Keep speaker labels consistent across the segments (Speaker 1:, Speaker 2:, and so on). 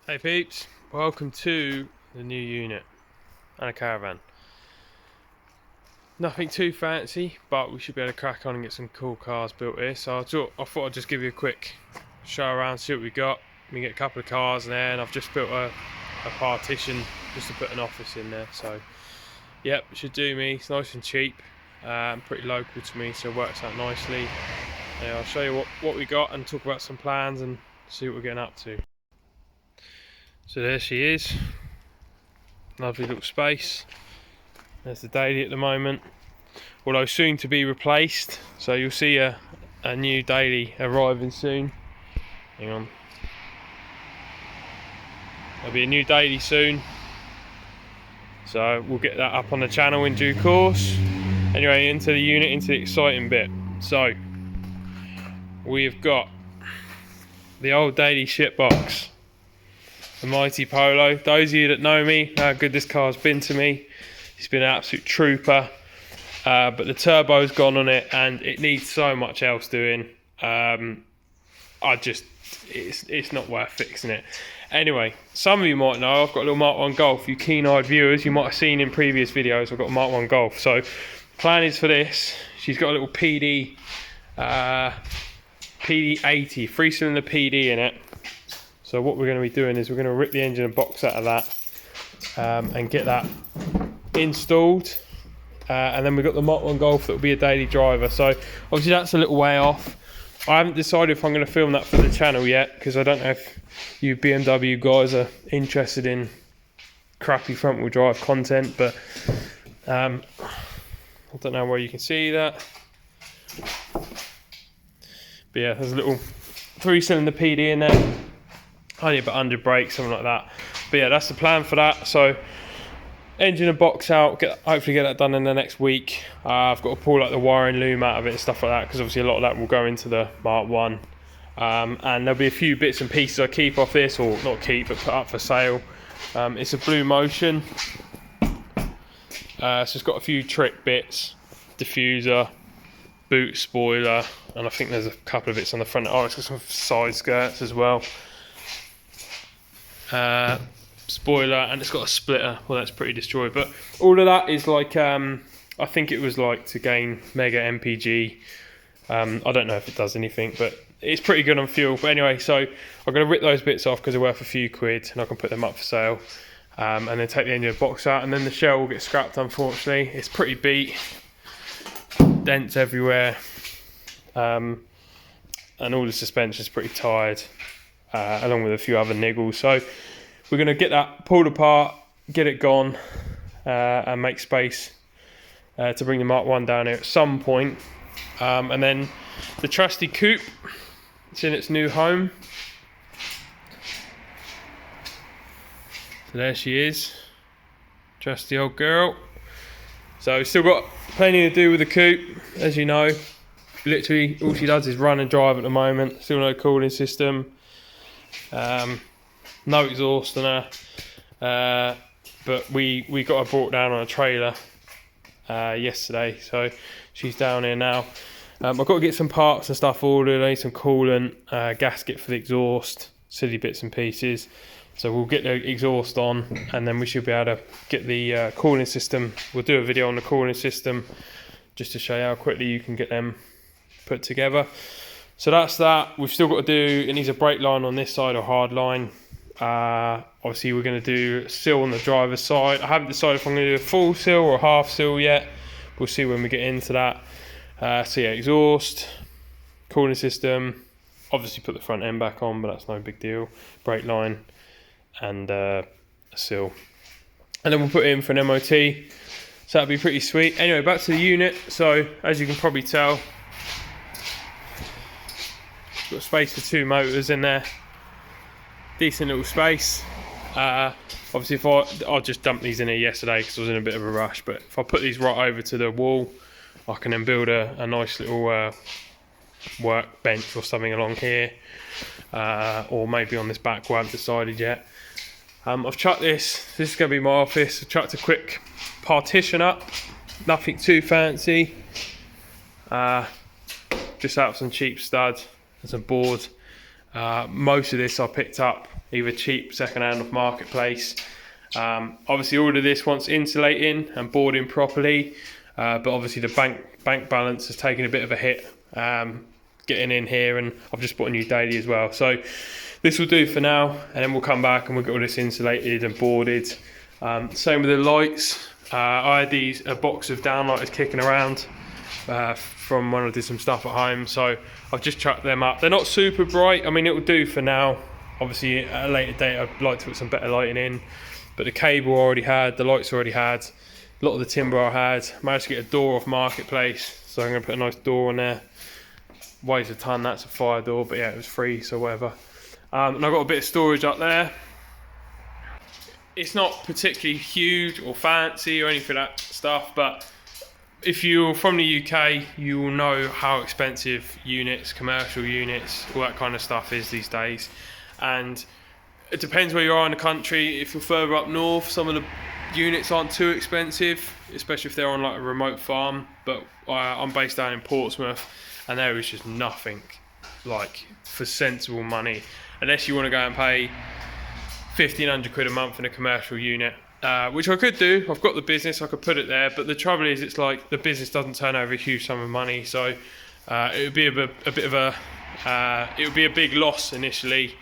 Speaker 1: Hey peeps, welcome to the new unit and a caravan. Nothing too fancy, but we should be able to crack on and get some cool cars built here. So I thought I'd just give you a quick show around, see what we got. We get a couple of cars in there, and I've just built a partition just to put an office in there. So yep, it should do me. It's nice and cheap, pretty local to me, so it works out nicely. I'll show you what we got and talk about some plans and see what we're getting up to. So there she is, lovely little space. There's the daily at the moment, although soon to be replaced, so you'll see a new daily arriving soon. Hang on, there'll be a new daily soon, so we'll get that up on the channel in due course. Anyway, into the unit, into the exciting bit. So we've got the old daily shit box, the mighty Polo. Those of you that know me know how good this car's been to me. It's been an absolute trooper, but the turbo's gone on it and it needs so much else doing. It's not worth fixing it. Anyway, some of you might know I've got a little Mark 1 Golf. You keen-eyed viewers, you might have seen in previous videos I've got a Mark 1 Golf. So plan is for this, she's got a little PD 80 3-cylinder PD in it. So what we're going to be doing is we're going to rip the engine and box out of that and get that installed, and then we've got the Mark 1 Golf that will be a daily driver. So obviously that's a little way off. I haven't decided if I'm going to film that for the channel yet, because I don't know if you BMW guys are interested in crappy front wheel drive content, but I don't know where you can see that. But yeah, there's a little 3-cylinder PD in there, only about 100 brakes, something like that. But yeah, that's the plan for that. So engine and box out, hopefully get that done in the next week. I've got to pull like the wiring loom out of it and stuff like that, because obviously a lot of that will go into the Mark 1. And there'll be a few bits and pieces I keep off this, or not keep, but put up for sale. It's a Blue Motion. So it's got a few trick bits, diffuser, boot spoiler, and I think there's a couple of bits on the front. Oh, it's got some side skirts as well. Spoiler, and it's got a splitter. Well, that's pretty destroyed, but all of that is like I think it was like to gain mega MPG. I don't know if it does anything, but it's pretty good on fuel. But anyway, so I'm going to rip those bits off because they're worth a few quid, and I can put them up for sale, and then take the engine box out, and then the shell will get scrapped. Unfortunately, it's pretty beat, dents everywhere, and all the suspension's pretty tired, along with a few other niggles. So we're going to get that pulled apart, get it gone, and make space to bring the Mark 1 down here at some point. And then the trusty coupe, it's in its new home. So there she is, trusty old girl. So we've still got plenty to do with the coupe, as you know. Literally all she does is run and drive at the moment. Still no cooling system. No exhaust on her, but we got her brought down on a trailer yesterday, so she's down here now. I've got to get some parts and stuff ordered. I need some coolant, gasket for the exhaust, silly bits and pieces. So we'll get the exhaust on, and then we should be able to get the cooling system. We'll do a video on the cooling system just to show you how quickly you can get them put together. So that's that. We've still got to do, it needs a brake line on this side or hard line. Obviously we're going to do a sill on the driver's side. I haven't decided if I'm going to do a full sill or a half sill yet. We'll see when we get into that. So yeah, exhaust, cooling system, obviously put the front end back on, but that's no big deal. Brake line and a sill. And then we'll put it in for an MOT. So that'll be pretty sweet. Anyway, back to the unit. So as you can probably tell, got space for 2 motors in there. Decent little space. Obviously if I just dumped these in here yesterday because I was in a bit of a rush, but if I put these right over to the wall, I can then build a nice little workbench or something along here, or maybe on this back wall. I haven't decided yet. I've chucked this is going to be my office. I've chucked a quick partition up, nothing too fancy, just out of some cheap studs and some boards. Most of this I picked up either cheap second-hand off marketplace. Obviously all of this wants insulating and boarding properly, but obviously the bank balance has taken a bit of a hit getting in here, and I've just bought a new daily as well. So this will do for now, and then we'll come back and we'll get all this insulated and boarded. Same with the lights. I had a box of downlighters kicking around from when I did some stuff at home, so I've just chucked them up. They're not super bright. I mean, it will do for now. Obviously at a later date I'd like to put some better lighting in, but the cable I already had, the lights I already had, a lot of the timber I had. Managed to get a door off marketplace, so I'm going to put a nice door on there. Weighs a ton, that's a fire door, but yeah, it was free, so whatever. And I've got a bit of storage up there. It's not particularly huge or fancy or anything of that stuff, but if you're from the UK, you will know how expensive units, commercial units, all that kind of stuff is these days. And it depends where you are in the country. If you're further up north, some of the units aren't too expensive, especially if they're on like a remote farm. But I'm based down in Portsmouth, and there is just nothing like for sensible money, unless you want to go and pay 1,500 quid a month in a commercial unit, which I could do. I've got the business, I could put it there, but the trouble is, it's like the business doesn't turn over a huge sum of money, so it would be a bit of a it would be a big loss initially,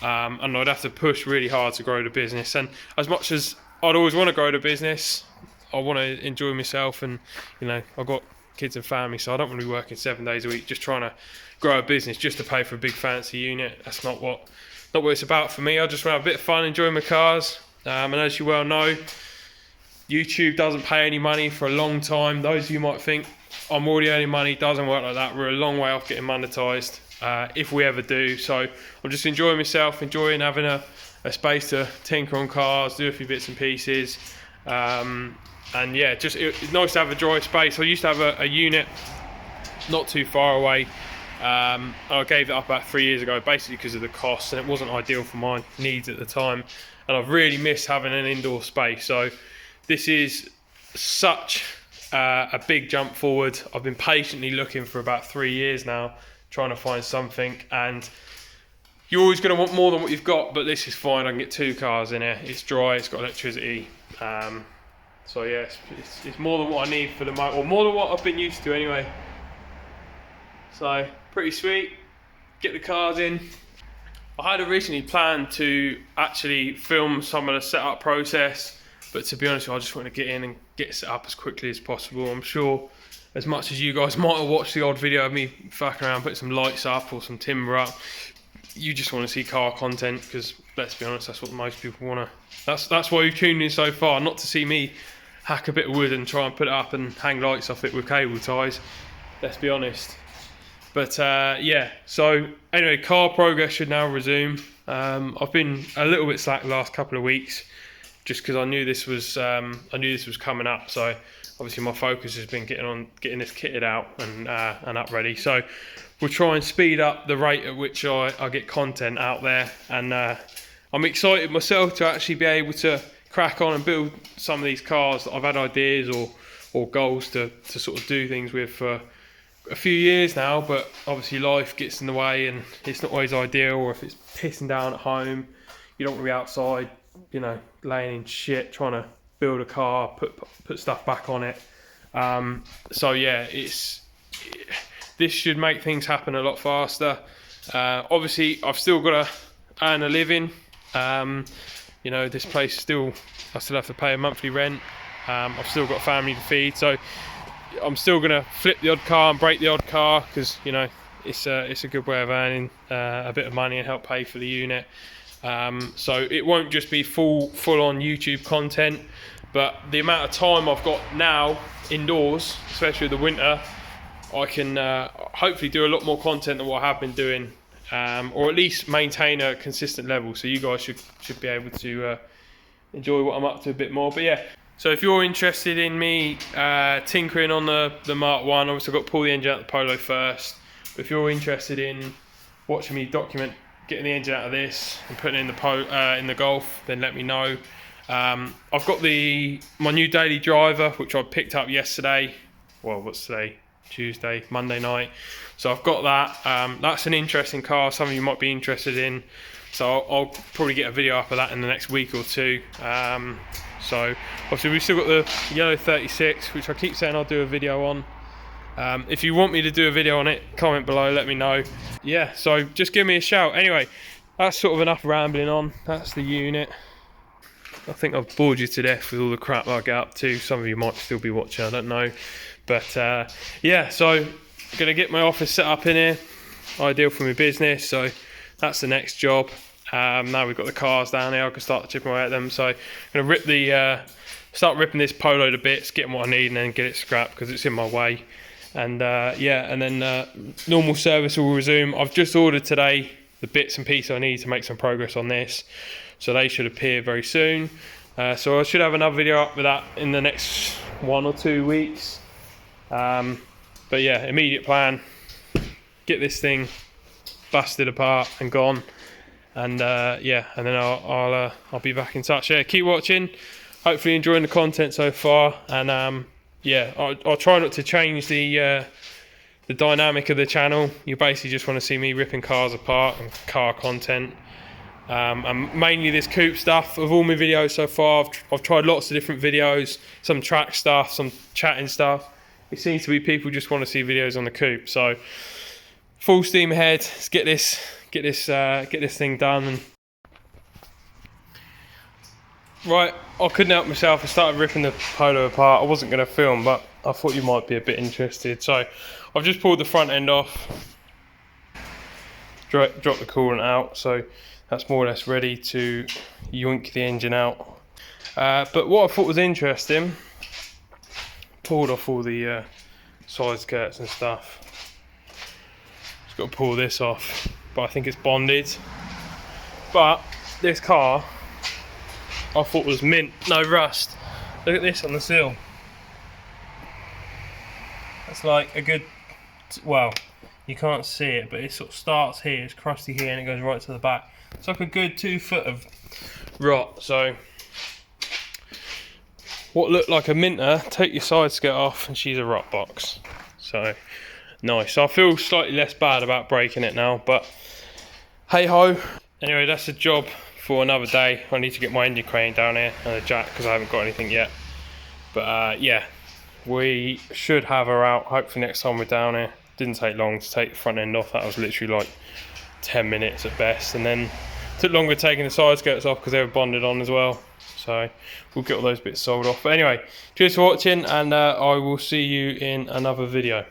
Speaker 1: and I'd have to push really hard to grow the business. And as much as I'd always want to grow the business, I want to enjoy myself, and you know, I've got kids and family, so I don't want to be working 7 days a week just trying to grow a business just to pay for a big fancy unit. That's not what it's about for me. I just want to have a bit of fun, enjoy my cars. And as you well know, YouTube doesn't pay any money for a long time. Those of you might think I'm already earning money. Doesn't work like that. We're a long way off getting monetized, if we ever do. So I'm just enjoying myself, enjoying having a space to tinker on cars, do a few bits and pieces. And yeah, it's nice to have a dry space. I used to have a unit not too far away. I gave it up about 3 years ago, basically because of the cost, and it wasn't ideal for my needs at the time. And I've really missed having an indoor space. So this is such a big jump forward. I've been patiently looking for about 3 years now, trying to find something. And you're always going to want more than what you've got, but this is fine. I can get 2 cars in here. It's dry, it's got electricity. So yeah, it's more than what I need for the moment, or more than what I've been used to anyway. So pretty sweet. Get the cars in. I had originally planned to actually film some of the setup process, but to be honest, I just want to get in and get set up as quickly as possible. I'm sure as much as you guys might have watched the odd video of me fucking around, putting some lights up or some timber up, you just want to see car content, because let's be honest, that's what most people want to. That's why you've tuned in so far, not to see me hack a bit of wood and try and put it up and hang lights off it with cable ties. Let's be honest. But yeah, so anyway, car progress should now resume. I've been a little bit slack the last couple of weeks, just because I knew this was coming up. So obviously my focus has been getting this kitted out and up ready. So we'll try and speed up the rate at which I get content out there, and I'm excited myself to actually be able to crack on and build some of these cars that I've had ideas or goals to sort of do things with for a few years now, but obviously life gets in the way and it's not always ideal. Or if it's pissing down at home, you don't want to be outside, you know, laying in shit trying to build a car, put stuff back on it. So yeah, this should make things happen a lot faster. Obviously I've still got to earn a living. You know, this place I still have to pay a monthly rent. I've still got family to feed, so I'm still gonna flip the odd car and break the odd car, because you know it's a good way of earning a bit of money and help pay for the unit. So it won't just be full on YouTube content, but the amount of time I've got now indoors, especially with the winter, I can hopefully do a lot more content than what I have been doing, or at least maintain a consistent level, so you guys should be able to enjoy what I'm up to a bit more. But yeah, so if you're interested in me tinkering on the Mark 1, obviously I've got to pull the engine out of the Polo first. But if you're interested in watching me document getting the engine out of this and putting it in the Golf, then let me know. I've got my new daily driver, which I picked up yesterday. Well, what's today? Tuesday, Monday night. So I've got that. That's an interesting car. Some of you might be interested in. So I'll probably get a video up of that in the next week or two. So obviously we've still got the yellow 36, which I keep saying I'll do a video on. If you want me to do a video on it, comment below, let me know. Yeah, so just give me a shout. Anyway, that's sort of enough rambling on. That's the unit. I think I've bored you to death with all the crap I get up to. Some of you might still be watching, I don't know. But yeah, so I'm gonna get my office set up in here. Ideal for my business, so that's the next job. Now we've got the cars down here, I can start chipping away at them. So I'm gonna rip start ripping this Polo to bits, get what I need, and then get it scrapped because it's in my way. And yeah, and then normal service will resume. I've just ordered today the bits and pieces I need to make some progress on this, so they should appear very soon. So I should have another video up with that in the next 1 or 2 weeks. But yeah, immediate plan, get this thing busted apart and gone, and yeah, and then I'll be back in touch. Yeah, keep watching, hopefully enjoying the content so far, and yeah, I'll try not to change the dynamic of the channel. You basically just want to see me ripping cars apart and car content, and mainly this coupe stuff. Of all my videos so far, I've tried lots of different videos, some track stuff, some chatting stuff. It seems to be people just want to see videos on the coupe, so full steam ahead. Let's get this thing done. And right, I couldn't help myself. I started ripping the Polo apart. I wasn't going to film, but I thought you might be a bit interested. So I've just pulled the front end off, dropped the coolant out, so that's more or less ready to yoink the engine out. But what I thought was interesting, pulled off all the side skirts and stuff. Just got to pull this off, but I think it's bonded. But this car, I thought was mint, no rust. Look at this on the sill. That's like a good, well, you can't see it, but it sort of starts here, it's crusty here, and it goes right to the back. It's like a good 2 foot of rot. So what looked like a minter, take your side skirt off and she's a rot box. So nice. I feel slightly less bad about breaking it now, but hey ho. Anyway, that's a job for another day. I need to get my engine crane down here and a jack because I haven't got anything yet. But yeah, we should have her out hopefully next time we're down here. Didn't take long to take the front end off. That was literally like 10 minutes at best, and then took longer taking the side skirts off because they were bonded on as well. So we'll get all those bits sold off. But anyway, cheers for watching, and I will see you in another video.